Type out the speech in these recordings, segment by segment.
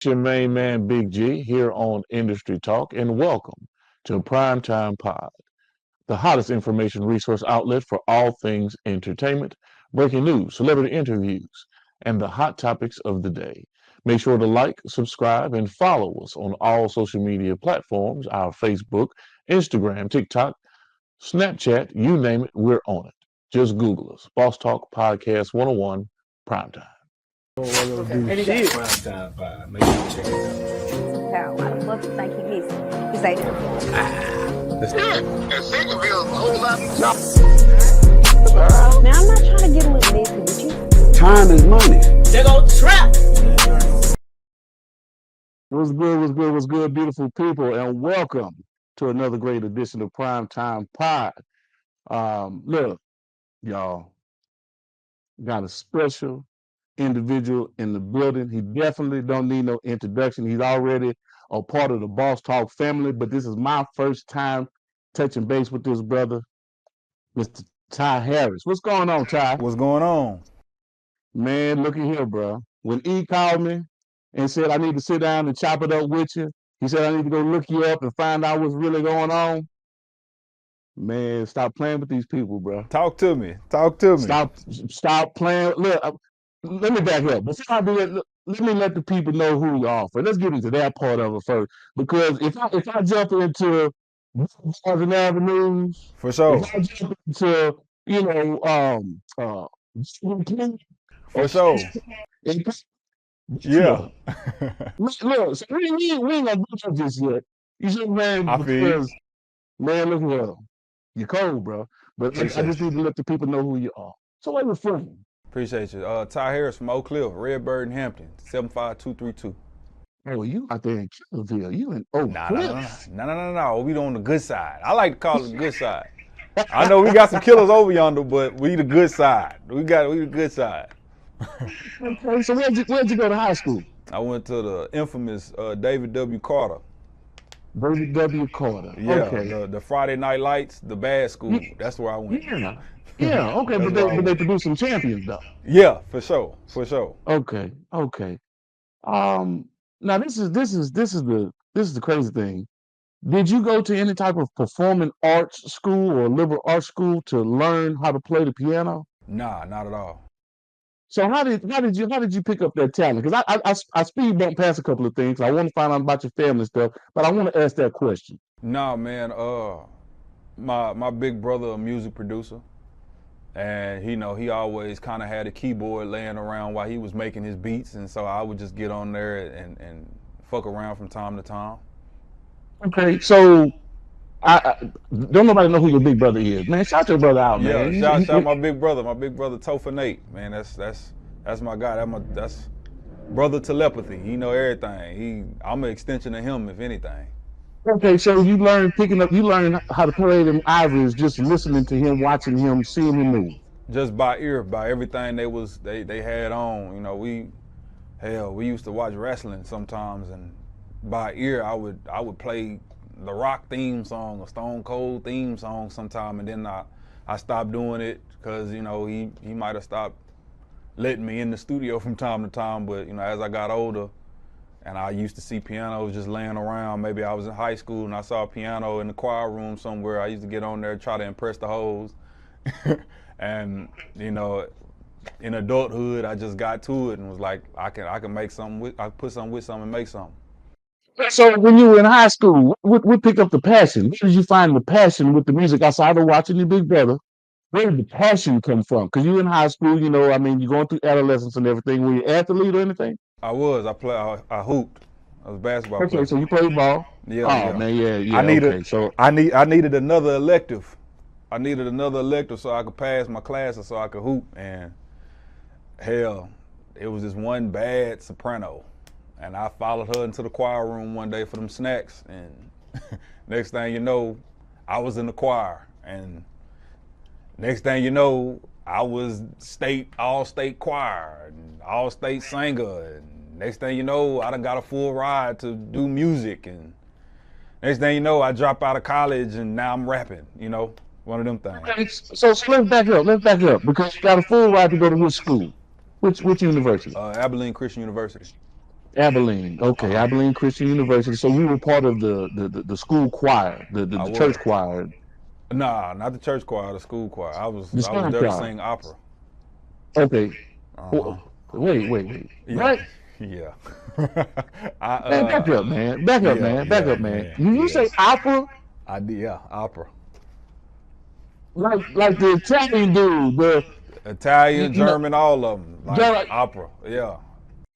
Your main man, Big G, here on Industry Talk, and welcome to Primetime Pod, the hottest information resource outlet for all things entertainment, breaking news, celebrity interviews, and the hot topics of the day. Make sure to like, subscribe, and follow us on all social media platforms, our Facebook, Instagram, TikTok, Snapchat, you name it, we're on it. Just Google us. Boss Talk Podcast 101 Primetime. And he got prime time vibe. Make sure you check it How? Why the fuck you think he missing? He say that. Now I'm not trying to get a little messy with you. Time is money. They go trap. What's good, beautiful people, and welcome to another great edition of Primetime Pod. Look, y'all, got a special individual in the building. He definitely don't need no introduction. He's already a part of the Boss Talk family, but this is my first time touching base with this brother, Mr. TYE Harris. What's going on, Ty? What's going on? Man, look at here, bro. When E called me and said I need to sit down and chop it up with you, he said I need to go look you up and find out what's really going on. Man, stop playing with these people, bro. Talk to me. Talk to me. Stop playing. Look, let me back up. Before I do it, let me let the people know who you are. Let's get into that part of it first. Because if I jump into bars and avenues, For sure. if I jump into For sure. Yeah. Look, so we ain't gonna do this yet. You see what I'm saying? I feel you. Man, look here. You're cold, bro. But I just need to let the people know who you are. So where you from? Appreciate you. TYE Harris from Oak Cliff, Redbird and Hampton, 75232. Oh, you out there in Killerville. You in Oak Cliff. No. We on the good side. I like to call it the good side. I know we got some killers over yonder, but we the good side. We the good side. Okay, so where'd you go to high school? I went to the infamous David W. Carter. David W. Carter. Yeah, Okay. the Friday Night Lights, the bad school. That's where I went. Yeah. Okay, but they produced some champions though. Yeah, for sure. Okay. Now this is the crazy thing. Did you go to any type of performing arts school or liberal arts school to learn how to play the piano? Nah, not at all. So how did you pick up that talent? Because I speed bump past a couple of things. I want to find out about your family stuff, but I want to ask that question. Nah, man. My big brother, a music producer, and he always kind of had a keyboard laying around while he was making his beats, and so I would just get on there and fuck around from time to time. Okay, so I don't nobody know who your big brother is, man. Shout your brother out, man. Yeah, shout my big brother Topher Nate, man. That's my guy. That's brother telepathy. He know everything. I'm an extension of him, if anything. Okay, so you learn how to play them ivories just listening to him, watching him, seeing him move. Just by ear, by everything they had on. We used to watch wrestling sometimes, and by ear I would play the Rock theme song or Stone Cold theme song sometime, and then I stopped doing it because he might have stopped letting me in the studio from time to time. But as I got older, and I used to see pianos just laying around. Maybe I was in high school and I saw a piano in the choir room somewhere. I used to get on there and try to impress the hoes. And in adulthood, I just got to it and was like, I can make something. I put something with something and make something. So when you were in high school, what picked up the passion? Where did you find the passion with the music outside of watching your big brother? Where did the passion come from? Because you in high school, you're going through adolescence and everything. Were you an athlete or anything? I was. I hooped. I was a basketball player. Okay, so you played ball. Yeah. Oh man, yeah. I needed another elective. I needed another elective so I could pass my classes so I could hoop. And hell, it was this one bad soprano. And I followed her into the choir room one day for them snacks, and next thing you know, I was in the choir, and next thing you know, I was all-state choir, and all-state singer, and next thing you know, I done got a full ride to do music, and next thing you know, I drop out of college, and now I'm rapping, one of them things. Okay, so let's back up, because you got a full ride to go to which school? Which university? Abilene Christian University. Abilene. Okay, Uh-huh. Abilene Christian University. So you were part of the school choir, I the was. church choir, Nah, not the church choir, the school choir. I was the I was song there to choir. sing opera. Okay. Uh-huh. Well, wait. Yeah. What? Yeah. I Man, back up, man. Back up, yeah, man. Back yeah, up, man. man. You Yeah. say opera I did, yeah, opera. like the Italian dude, Italian, you know, German, all of them. Like John, opera. Yeah.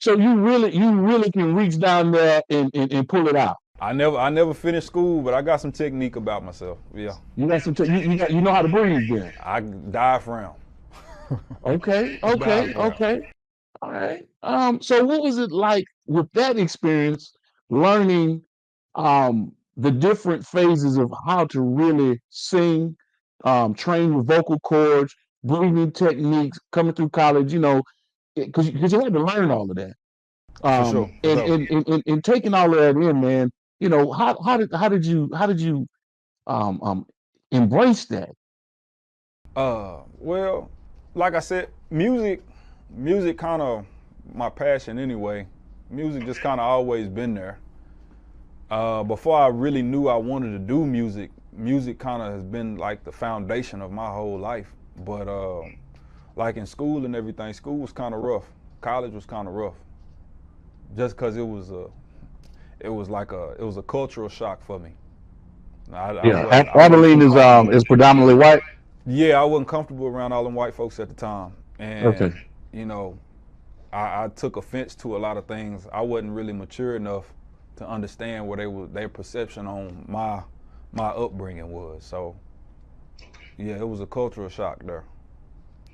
so you really can reach down there and pull it out. I never finished school, but I got some technique about myself. Yeah. You got some, you know how to breathe then. I diaphragm. Diaphragm. Okay. All right. So what was it like with that experience, learning the different phases of how to really sing, train your vocal cords, breathing techniques, coming through college, because you had to learn all of that. For sure. For And, sure. and taking all of that in, man, how did you um um embrace that? Well, like I said, music kind of my passion anyway. Music just kind of always been there. Before I really knew I wanted to do music, music kind of has been like the foundation of my whole life. But like in school and everything, school was kind of rough. College was kind of rough, just because it was a cultural shock for me. Yeah, I wasn't Abilene too comfortable. is predominantly white. Yeah, I wasn't comfortable around all them white folks at the time, Okay. and you know, I took offense to a lot of things. I wasn't really mature enough to understand what their perception on my upbringing was. So yeah, it was a cultural shock there.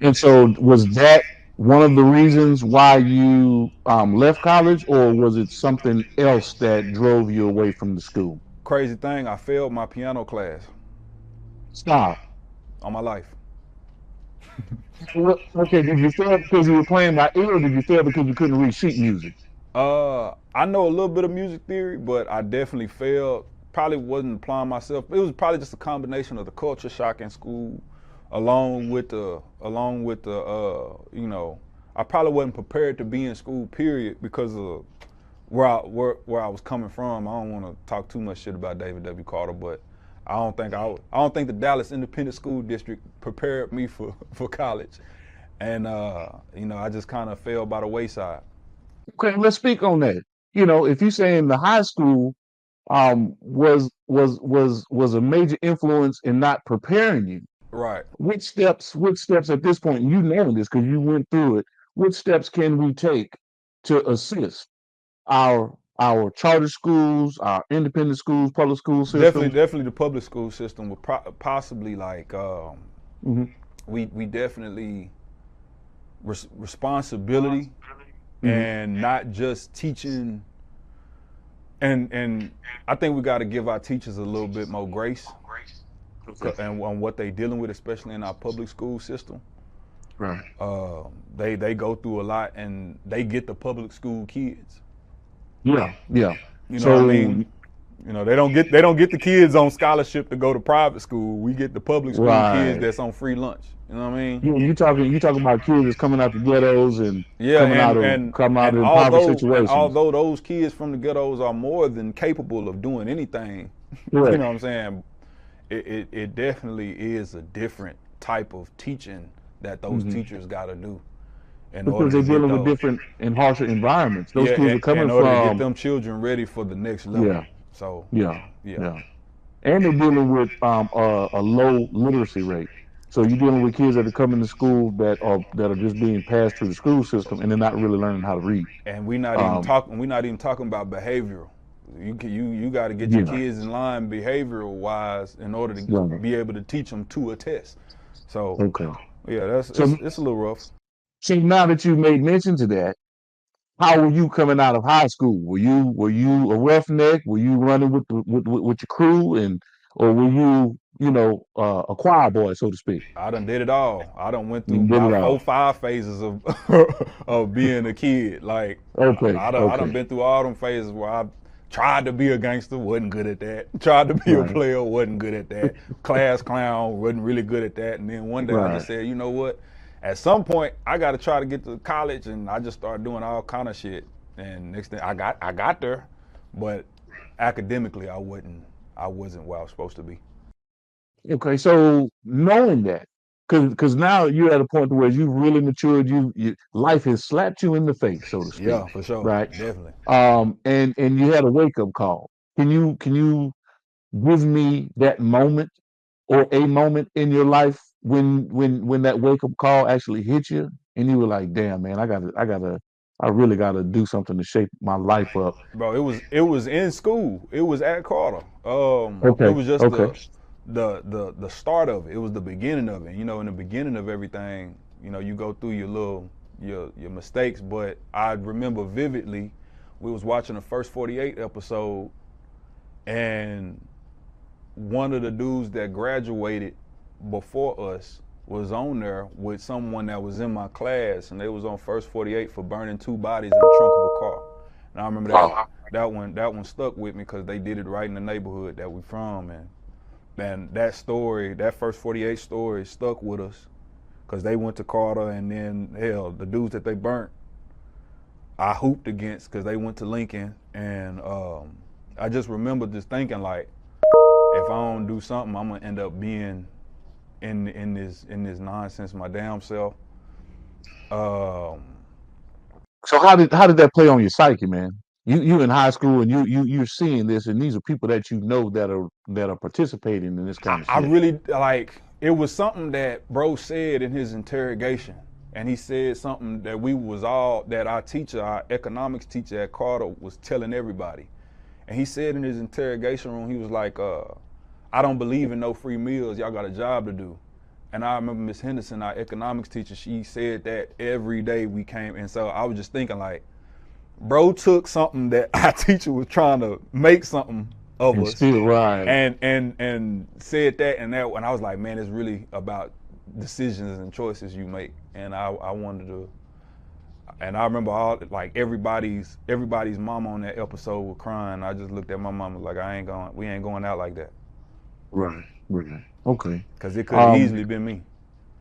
And so was that one of the reasons why you left college, or was it something else that drove you away from the school? Crazy thing, I failed my piano class Stop. on my life. Okay, did you fail because you were playing by ear, or did you fail because you couldn't read sheet music? I know a little bit of music theory, but I definitely failed. Probably wasn't applying myself. It was probably just a combination of the culture shock in school, along with the I probably wasn't prepared to be in school. Period, because of where I was coming from. I don't want to talk too much shit about David W. Carter, but I don't think the Dallas Independent School District prepared me for for college, and I just kind of fell by the wayside. Okay, let's speak on that. If you say in the high school was a major influence in not preparing you, Right. which steps at this point, and you know this because you went through it, which steps can we take to assist our charter schools, our independent schools, public school Definitely, systems? definitely, the public school system would possibly like Hmm. we definitely responsibility Hmm. and not just teaching, and I think we got to give our teachers a little bit more grace Okay. and on what they dealing with, especially in our public school system. Right. They go through a lot and they get the public school kids. Yeah. You know what I So mean? They don't get the kids on scholarship to go to private school. We get the public school kids right. that's on free lunch. You know what I mean? You talking about kids that's coming out the ghettos and Yeah, coming out of and impoverished although situations. although those kids from the ghettos are more than capable of doing anything, you know Correct. what I'm saying? It definitely is a different type of teaching that those Hmm. teachers got to do in Because order to they're get dealing with those. different and harsher environments. Those Yeah, kids are in coming order to get from them children ready for the next level. yeah, So yeah, yeah, yeah, and they're dealing with a low literacy rate. So you're dealing with kids that are coming to school that are just being passed through the school system, and they're not really learning how to read. and we're not even Um, talking. We're not even talking about behavioral. You got to get your yeah, kids in line behavioral wise in order to yeah. be able to teach them to a test. So Okay. yeah, that's So it's a little rough. so now that you made mention to that, how were you coming out of high school? Were you a roughneck? Were you running with your crew, or were you a choir boy, so to speak? I done did it all. I done went through You did it about all. 4, 5 phases of of being a kid. Like Okay, I done okay, been through all them phases where I tried to be a gangster, wasn't good at that. Tried to be a right, player, wasn't good at that. Class clown, wasn't really good at that. And then one day I right. just said, you know what? At some point, I got to try to get to college, and I just started doing all kind of shit. And next thing I got there, but academically I wasn't where I was supposed to be. Okay, so knowing that, because now you're at a point where you really matured, life has slapped you in the face, so to speak, Yeah, for sure, right? definitely. And you had a wake up call. Can you give me that moment or a moment in your life when that wake up call actually hit you and you were like, damn man, I really gotta do something to shape my life up. Bro, it was in school. It was at Carter. It Okay, was just okay. the start of it. It was the beginning of it. You know, in the beginning of everything, you know, you go through your mistakes. But I remember vividly, we was watching the first 48 episode, and one of the dudes that graduated before us was on there with someone that was in my class, and they was on first 48 for burning 2 bodies in the trunk of a car. And I remember that one stuck with me because they did it right in the neighborhood that we from, and that story, that first 48 story, stuck with us because they went to Carter, and then hell, the dudes that they burnt, I hooped against because they went to Lincoln, and I just remember just thinking like, if I don't do something, I'm gonna end up being in this nonsense my damn self. So how did that play on your psyche, man? You in high school and you're seeing this, and these are people that you know that are participating in this kind of I shit. really like, it was something that bro said in his interrogation, and he said something that our teacher, our economics teacher at Carter, was telling everybody. And he said in his interrogation room, he was like, I don't believe in no free meals. Y'all got a job to do. And I remember Miss Henderson, our economics teacher, she said that every day we came. And so I was just thinking like, bro took something that our teacher was trying to make something of And us, still right. and said that, and I was like, man, it's really about decisions and choices you make. And I wanted to, and I remember everybody's mama on that episode was crying. I just looked at my mama like, we ain't going out like that. Right. Right. Okay. Because it could have Um, easily been me.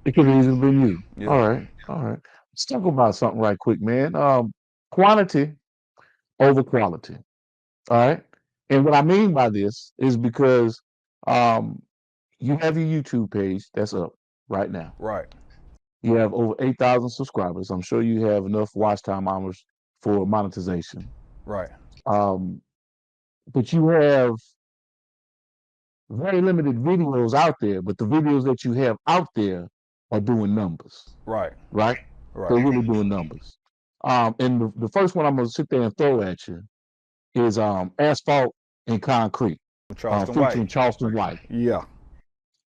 it could have easily been you. Yeah. All right. All right. Let's talk about something right quick, man. Quantity over quality. All right. And what I mean by this is because um, you have your YouTube page that's up right now. Right. You have over 8,000 subscribers. I'm sure you have enough watch time hours for monetization. Right. Um, but you have very limited videos out there, but the videos that you have out there are doing numbers, Right. right? Right. They're really doing numbers. And the first one I'm gonna sit there and throw at you is Asphalt and Concrete, Charleston featuring White. Charleston White. Yeah.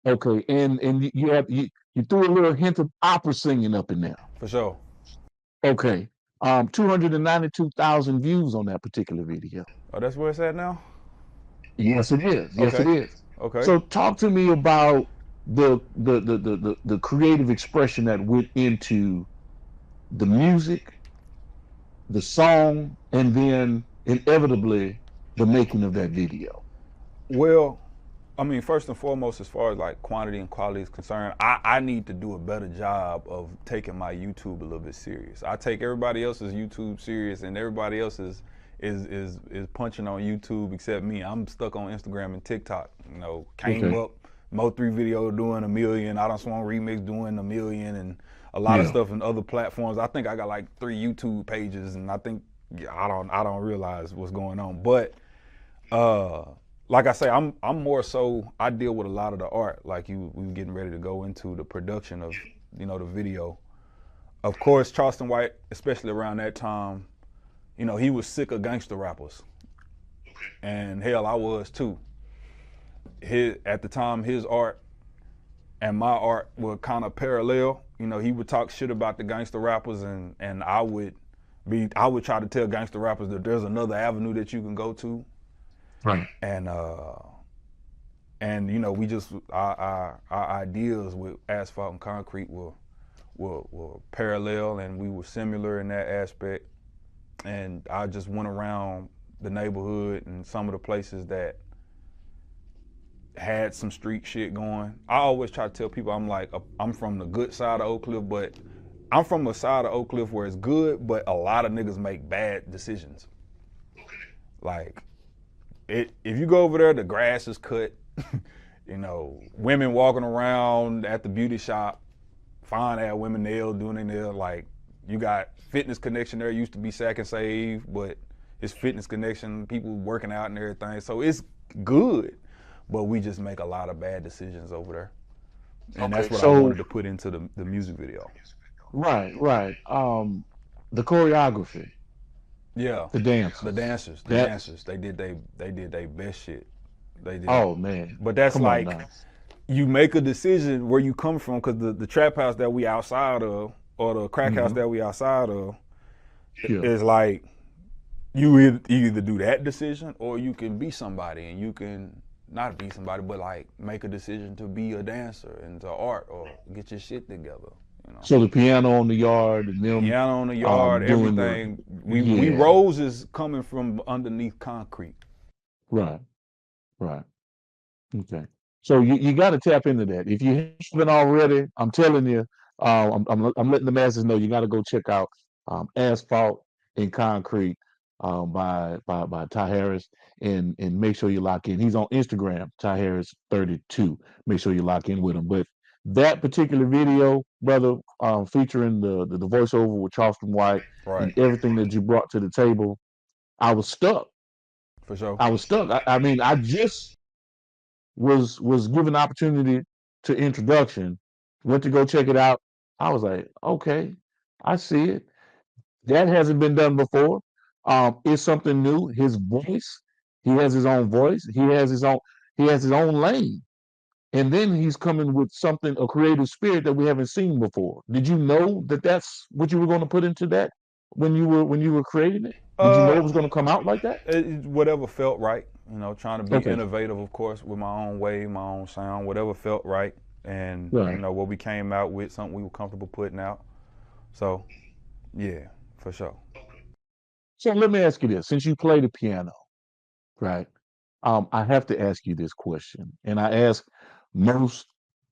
Okay, and you threw a little hint of opera singing up in there. For sure. Okay, 292,000 views on that particular video. Oh, that's where it's at now? Yes, it is. Yes, it Okay. is. Okay. So talk to me about the creative expression that went into the music, the song, and then inevitably the making of that video. Well, I mean, first and foremost, as far as like quantity and quality is concerned, I need to do a better job of taking my YouTube a little bit serious. I take everybody else's YouTube serious, and everybody else is punching on YouTube except me. I'm stuck on Instagram and TikTok. You know, came up Mo3 video doing 1 million, I Done Swung Remix doing 1 million, and a lot of stuff in other platforms. I think I got like 3 YouTube pages, and I think I don't realize what's going on. But like I say, I'm more so, I deal with a lot of the art. Like we were getting ready to go into the production of, you know, the video. Of course, Charleston White, especially around that time, you know, he was sick of gangster rappers. And hell, I was too. At the time, his art and my art were kind of parallel. You know, he would talk shit about the gangster rappers, and I would try to tell gangster rappers that there's another avenue that you can go to. Right. And you know, our ideas with Asphalt and Concrete were parallel, and we were similar in that aspect. And I just went around the neighborhood and some of the places that had some street shit going. I always try to tell people I'm from the good side of Oak Cliff, but I'm from a side of Oak Cliff where it's good, but a lot of niggas make bad decisions. Like, if you go over there, the grass is cut. You know, women walking around at the beauty shop, fine ass women nails doing their nails. Like, you got Fitness Connection there. It used to be Sack and Save, but it's Fitness Connection. People working out and everything. So it's good, but we just make a lot of bad decisions over there. And that's what I wanted to put into the music video. Right. The choreography. Yeah. The dancers. The dancers. They did their best shit. They did. Oh man. But that's you make a decision where you come from, because the trap house that we outside of, or the crack house that we outside of, is like you either do that decision or you can be somebody, and you can not be somebody, but like make a decision to be a dancer into art or get your shit together. You know? So the piano on the yard and them. Piano on the yard, everything. We rose is coming from underneath concrete. Right. Okay. So you got to tap into that. If you haven't already, I'm telling you, I'm letting the masses know you got to go check out Asphalt and Concrete by TYE Harris, and make sure you lock in. He's on Instagram, TYE Harris 32. Make sure you lock in with him. But that particular video, brother, featuring the voiceover with Charleston White and everything that you brought to the table, I was stuck. For sure. I was stuck. I mean, I just was given the opportunity to introduction, went to go check it out. I was like, okay, I see it. That hasn't been done before. It's something new. His voice, he has his own voice. He has his own lane. And then he's coming with something, a creative spirit that we haven't seen before. Did you know that that's what you were going to put into that when you were creating it? Did you know it was going to come out like that? Whatever felt right. You know, trying to be innovative, of course, with my own way, my own sound, whatever felt right. And, you know, what we came out with, something we were comfortable putting out. So, yeah, for sure. So let me ask you this. Since you play the piano, right, I have to ask you this question. And I ask most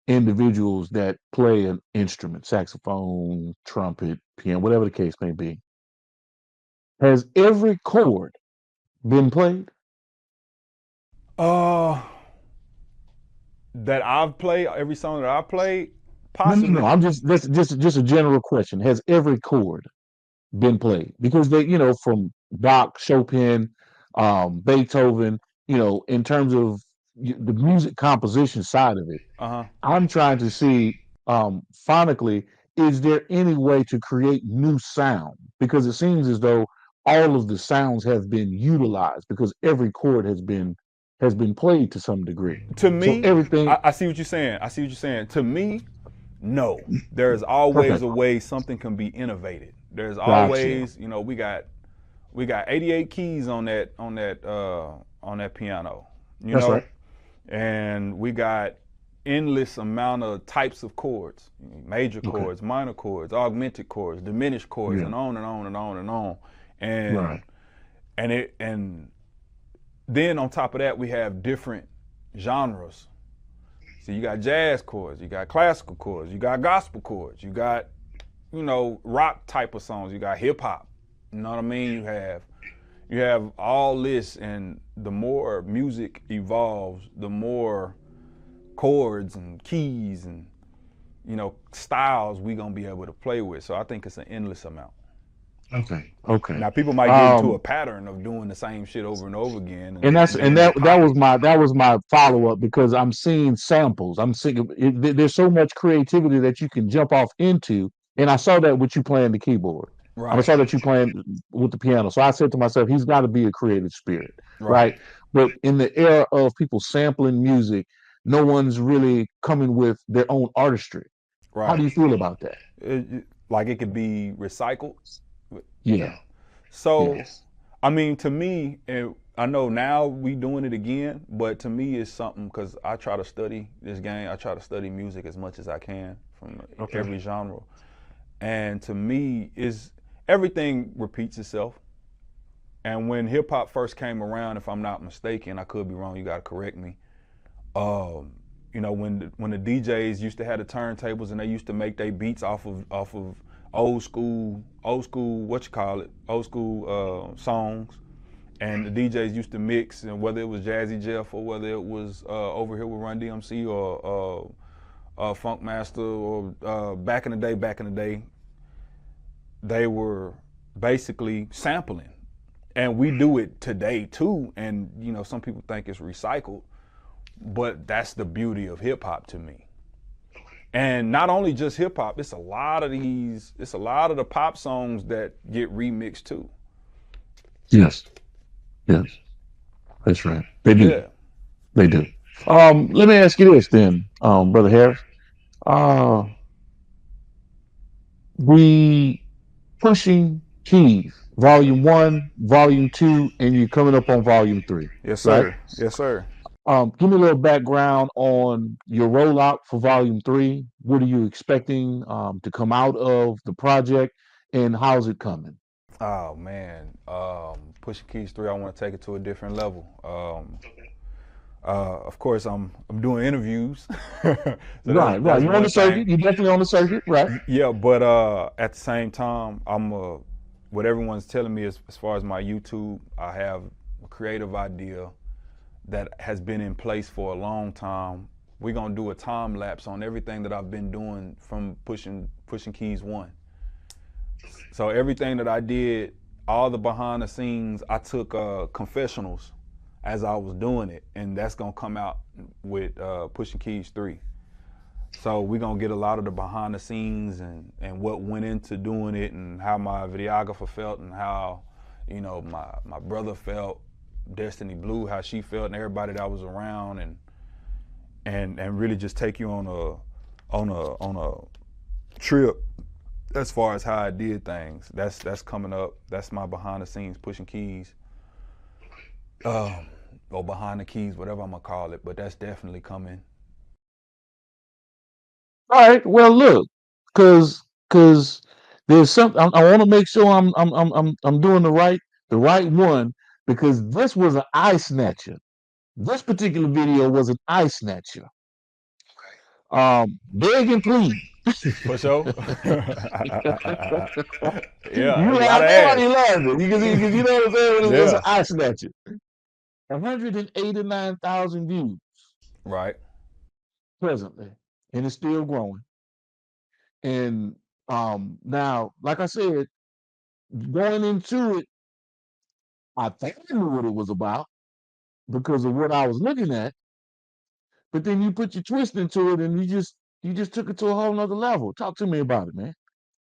individuals that play an instrument, saxophone, trumpet, piano, whatever the case may be. Has every chord been played? That I've played, every song that I've played, possibly. No, I'm just a general question. Has every chord been played? Because they, you know, from Bach, Chopin, Beethoven, you know, in terms of the music composition side of it, I'm trying to see phonically, is there any way to create new sound? Because it seems as though all of the sounds have been utilized because every chord has been played to some degree. To me, so everything. I see what you're saying. To me, no. There's always a way something can be innovated. There's always, you know, we got 88 keys on that piano. You That's know? right. And we got endless amount of types of chords, major chords, minor chords, augmented chords, diminished chords, and on and on and on and on. And and then on top of that, we have different genres. So you got jazz chords, you got classical chords, you got gospel chords, you got, you know, rock type of songs, you got hip hop. You know what I mean? You have all this, and the more music evolves, the more chords and keys and, you know, styles we gonna be able to play with. So I think it's an endless amount. Okay. Now people might get into a pattern of doing the same shit over and over again. That was my follow up, because I'm seeing samples. I'm seeing there's so much creativity that you can jump off into, and I saw that with you playing the keyboard. Right. I saw that you playing with the piano. So I said to myself, he's got to be a creative spirit, right? But in the era of people sampling music, no one's really coming with their own artistry. Right. How do you feel about that? Like it could be recycled. Yeah. So, I mean, to me, and I know now we doing it again, but to me it's something, because I try to study this game. I try to study music as much as I can from every genre. And to me, everything repeats itself. And when hip hop first came around, if I'm not mistaken, I could be wrong, you gotta correct me. You know, when the DJs used to have the turntables and they used to make their beats off of old school, old school songs. And the DJs used to mix, and whether it was Jazzy Jeff or whether it was over here with Run DMC or Funk Master or back in the day, they were basically sampling. And we do it today too, and you know, some people think it's recycled, but that's the beauty of hip hop to me. And not only just hip hop, it's a lot of the pop songs that get remixed too. Yes. Yes. That's right. They do. Yeah. They do. Let me ask you this then, Brother Harris. The Pushing Keys, Volume 1, Volume 2, and you're coming up on Volume 3. Yes, right? sir. Yes, sir. Give me a little background on your rollout for Volume 3. What are you expecting to come out of the project, and how's it coming? Oh man, Pushing Keys 3. I want to take it to a different level. Of course, I'm doing interviews. So right. You're on the circuit. You're definitely on the circuit, right? Yeah, but at the same time, what everyone's telling me is, as far as my YouTube, I have a creative idea that has been in place for a long time. We're gonna do a time lapse on everything that I've been doing from Pushing Keys 1. So everything that I did, all the behind the scenes, I took confessionals as I was doing it, and that's gonna come out with Pushing Keys 3. So we're gonna get a lot of the behind the scenes and what went into doing it, and how my videographer felt, and how, you know, my brother felt, Destiny Blue, how she felt, and everybody that was around, and really just take you on a trip as far as how I did things. That's coming up. That's my behind the scenes Pushing Keys. Or behind the keys, whatever I'm gonna call it, but that's definitely coming. All right. Well, look, because there's something I want to make sure I'm doing the right one, because this was an eye snatcher. This particular video was an eye snatcher. Beg and plead. For sure. Yeah, You a lot of everybody ass. laughing because you know what I'm saying. It's Yeah. an eye snatcher. 189,000 views Right. presently, and it's still growing. And now, like I said, going into it, I think I knew what it was about because of what I was looking at. But then you put your twist into it, and you just took it to a whole nother level. Talk to me about it, man.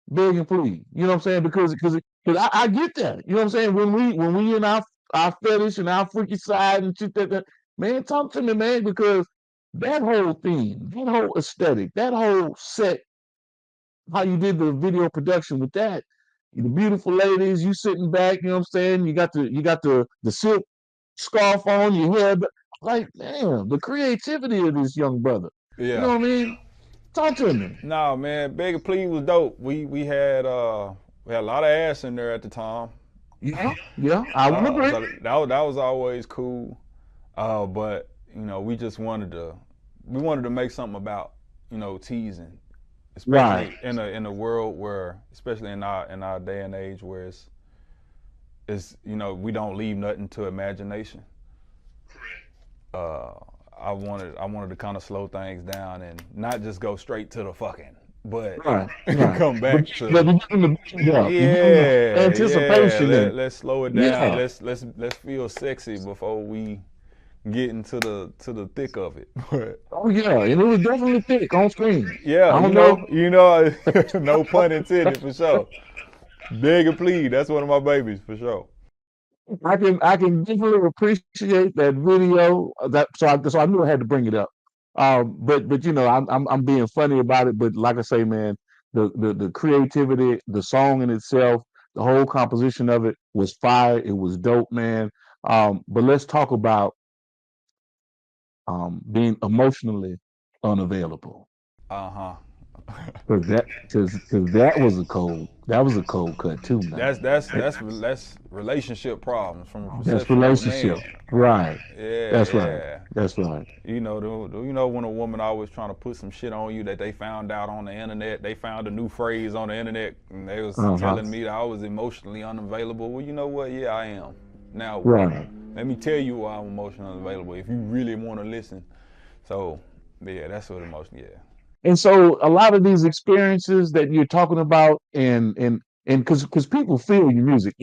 Beg and plead. You know what I'm saying? Because I get that. You know what I'm saying? When we in our fetish and our freaky side and shit that man, talk to me, man, because that whole theme, that whole aesthetic, that whole set, how you did the video production with that, the beautiful ladies, you sitting back, you know what I'm saying? You got the silk scarf on your head, like, damn, the creativity of this young brother. Yeah. You know what I mean? Talk to me. No, man, Beg and Plead was dope. We had a lot of ass in there at the time. Yeah, I would agree. So that was always cool. But you know, we wanted to make something about, you know, teasing, especially in a world where, especially in our day and age, where it's you know, we don't leave nothing to imagination. I wanted to kind of slow things down and not just go straight to the fucking, but come back to anticipation. Yeah, let's slow it down. Yeah. Let's feel sexy before we get into the thick of it. Oh yeah, and it was definitely thick on screen. Yeah, you know, no pun intended, for sure. Beg and Plead, that's one of my babies for sure. I can definitely appreciate that video. So I knew I had to bring it up. But you know, I'm being funny about it. But like I say, man, the creativity, the song in itself, the whole composition of it was fire. It was dope, man. But let's talk about being emotionally unavailable. Because that was a cold cut too, man. That's relationship problems from a That's relationship, right? Yeah, that's yeah. right. That's right. You know, you know when a woman always trying to put some shit on you that they found out on the internet, they found a new phrase on the internet, and they was Uh-huh. telling me that I was emotionally unavailable. Well, you know what? Yeah, I am. Now what? Right. Let me tell you why I'm emotionally unavailable. If you really want to listen, so yeah, that's what emotion. Yeah. And so a lot of these experiences that you're talking about, and because people feel your music.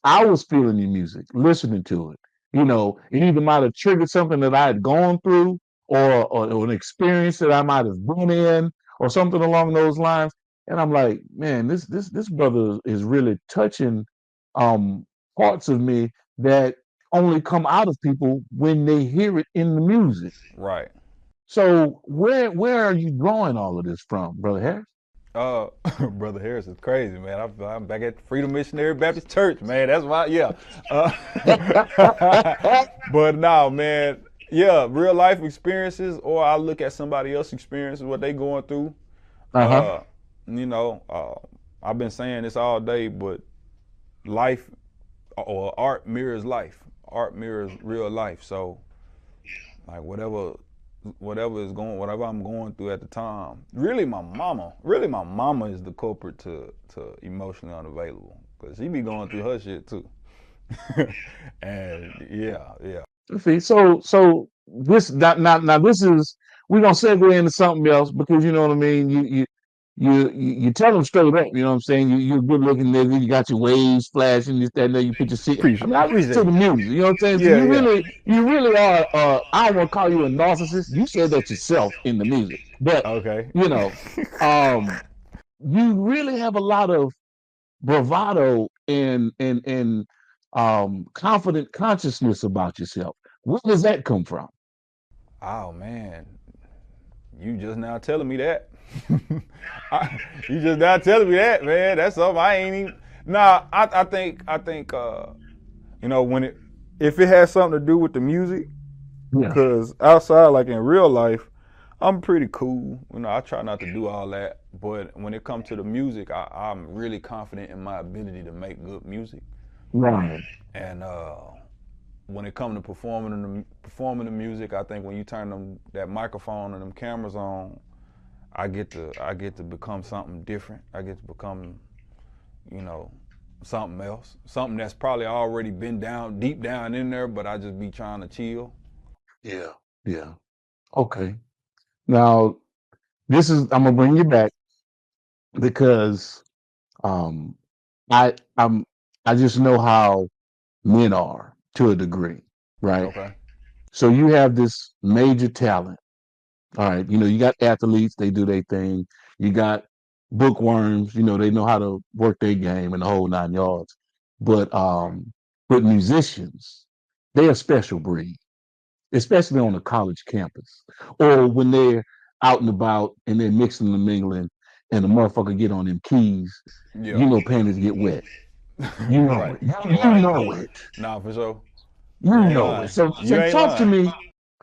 I was feeling your music, listening to it. You know, it either might have triggered something that I had gone through, or an experience that I might have been in, or something along those lines. And I'm like, man, this brother is really touching um parts of me that only come out of people when they hear it in the music. Right. So where are you drawing all of this from, Brother Harris? Uh, Brother Harris is crazy, man. I'm back at Freedom Missionary Baptist Church, man. That's why, yeah. But no, man. Yeah, real life experiences, or I look at somebody else's experiences, what they going through. Uh-huh. Uh, you know, I've been saying this all day, but life or art mirrors life. Art mirrors real life. So, like whatever I'm going through at the time. Really my mama is the culprit to emotionally unavailable, because she be going through her shit too. And yeah. See, so this now this is, we're gonna segue into something else, because you know what I mean. You tell them straight up. You know what I'm saying. You're good looking nigga. You got your waves flashing. This that and that. You put your shit. I mean, I listen to Appreciate the it. music. You know what I'm saying. So Yeah, yeah. you really are. I don't want to call you a narcissist. You said that yourself in the music, but Okay. you know, um, you really have a lot of bravado and confident consciousness about yourself. Where does that come from? Oh man, you just now telling me that. You just now telling me that, man. That's something I ain't even. Nah, I think you know, if it has something to do with the music, Yeah. because outside, like in real life, I'm pretty cool. You know, I try not to do all that. But when it comes to the music, I'm really confident in my ability to make good music. Right. And when it comes to performing the music, I think when you turn that microphone and them cameras on, I get to become something different. I get to become, you know, something else, something that's probably already been deep down in there, but I just be trying to chill. Yeah. Yeah. Okay. Now I'm gonna bring you back, because um I I'm I just know how men are to a degree, right? Okay. So you have this major talent. All right, you know, you got athletes, they do their thing. You got bookworms, you know, they know how to work their game and the whole 9 yards. But musicians, they're a special breed, especially on a college campus, or when they're out and about and they're mixing and mingling, and the motherfucker get on them keys. Yeah. You know, panties get wet. You know Right. it. You Right. know it. Nah, for sure. You You ain't know it. lying. So, You ain't talk to lying. me.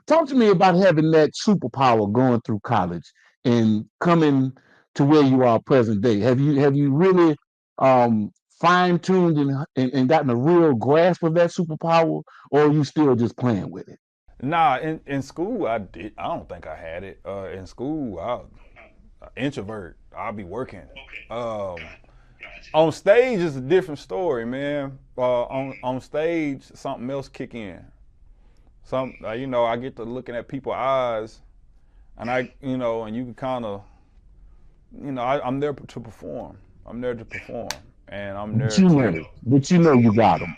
Talk to me about having that superpower going through college and coming to where you are present day. Have you really fine tuned and gotten a real grasp of that superpower, or are you still just playing with it? Nah, in school I did. I don't think I had it. In school, introvert. I'll be working. Um, on stage is a different story, man. On stage, something else kick in. You know, I get to looking at people's eyes, and and you can kind of, I'm there to perform. I'm there to perform, and I'm But there you to. know, but you know you got them.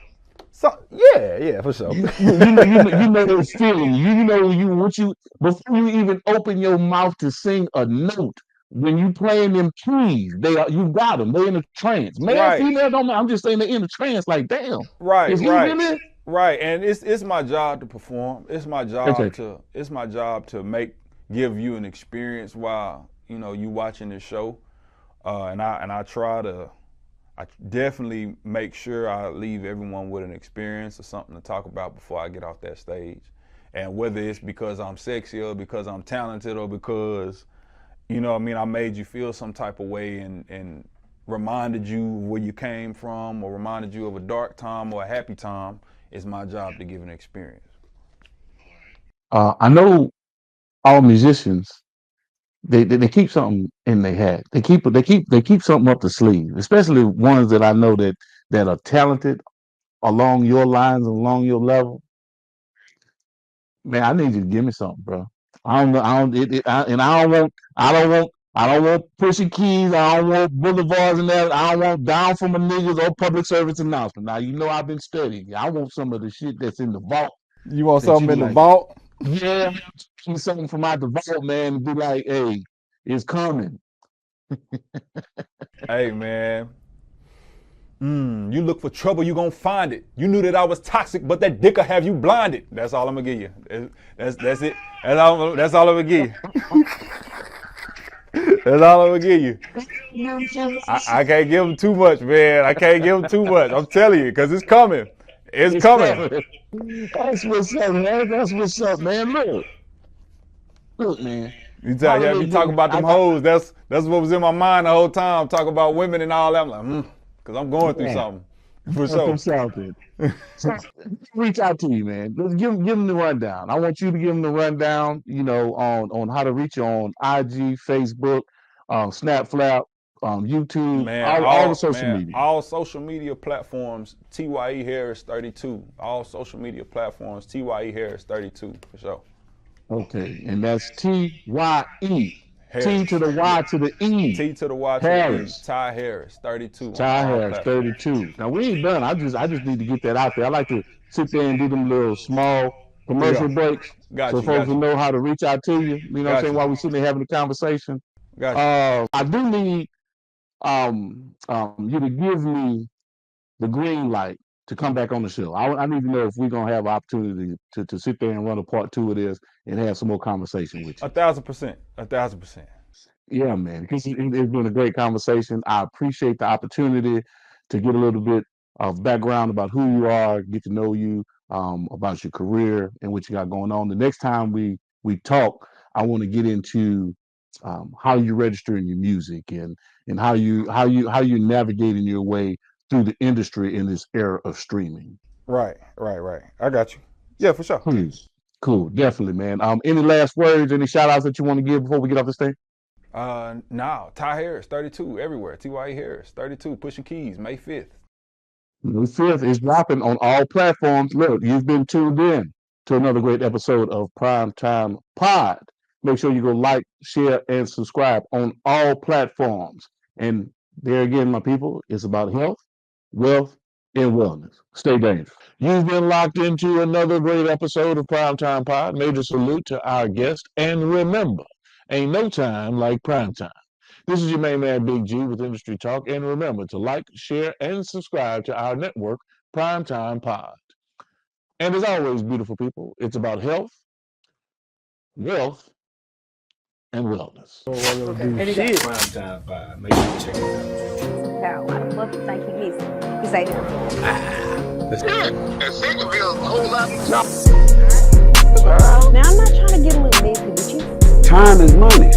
So yeah, for sure. You know those feelings. You know you before you even open your mouth to sing a note. When you playing them keys, you got them. They in a trance. Male, Right. female, don't matter. I'm just saying they're in a trance. Like, damn, Right, is he right, really? right. And it's my job to perform. Okay. It's my job to give you an experience while you watching this show. I definitely make sure I leave everyone with an experience or something to talk about before I get off that stage. And whether it's because I'm sexy or because I'm talented or because I made you feel some type of way and reminded you where you came from or reminded you of a dark time or a happy time, it's my job to give an experience. I know all musicians they keep something in their hat. They keep something up the sleeve, especially ones that I know that are talented along your lines, along your level. Man, I need you to give me something, bro. I don't know. I don't. And I don't want. I don't want. I don't want pushy keys. I don't want boulevards and that. I don't want down from a niggas or public service announcement. Now you know I've been studying. I want some of the shit that's in the vault You want that you something be in the like, vault? yeah, give me something from out the vault, man, and be like, hey, it's coming. Hey, man. You look for trouble, you gonna find it. You knew that I was toxic, but that dick'll have you blinded. That's all I'm gonna give you. That's it. That's all I'm gonna give you. That's all I'm gonna give you. I can't give him too much, man. I can't give him too much. I'm telling you, because it's coming. It's coming. That's what's up, man. That's what's up, man. Look, man. You have me talking about them hoes. That's what was in my mind the whole time. Talking about women and all that. I'm like, because I'm going through something. For sure. Something. So, reach out to you, man. Let's give them the rundown. I want you to give them the rundown. You know, on how to reach you on IG, Facebook, Snapflap, YouTube, Man, all the social media. All social media platforms, TYE Harris 32. All social media platforms, TYE Harris 32, for sure. Okay, and that's TYE. Harris. T to the Y to the E. T to the Y to Harris. the E. TYE Harris 32. TYE Harris 32. Now we ain't done. I just need to get that out there. I like to sit there and do them little small commercial breaks, so folks will know how to reach out to you. You know what I'm saying? While we're sitting there having a conversation. I do need you to give me the green light to come back on the show. I need to know if we're gonna have an opportunity to sit there and run a part 2 of this and have some more conversation with you. 1,000%. 1,000%. Yeah, man. It's been a great conversation. I appreciate the opportunity to get a little bit of background about who you are, get to know you, about your career and what you got going on. The next time we talk, I want to get into how you registering your music and how you navigating your way through the industry in this era of streaming. Right. I got you. Yeah, for sure. Please. Cool, definitely, man. Any last words, any shout outs that you want to give before we get off this thing? No, TYE Harris 32 everywhere. TYE Harris 32, pushing keys, May 5th. May 5th is dropping on all platforms. Look, you've been tuned in to another great episode of Primetime Pod. Make sure you go like, share, and subscribe on all platforms. And there again, my people, it's about health, wealth, and wellness. Stay dangerous. You've been locked into another great episode of Primetime Pod. Major salute to our guest. And remember, ain't no time like prime time. This is your main man, Big G, with Industry Talk. And remember to like, share, and subscribe to our network, Primetime Pod. And as always, beautiful people, it's about health, wealth, and wellness. Shit. Primetime Pod. Make sure you check it out. Why the fuck you think he missing? He say that. And second bill, a whole lot. Now I'm not trying to get a little messy with you. Time is money.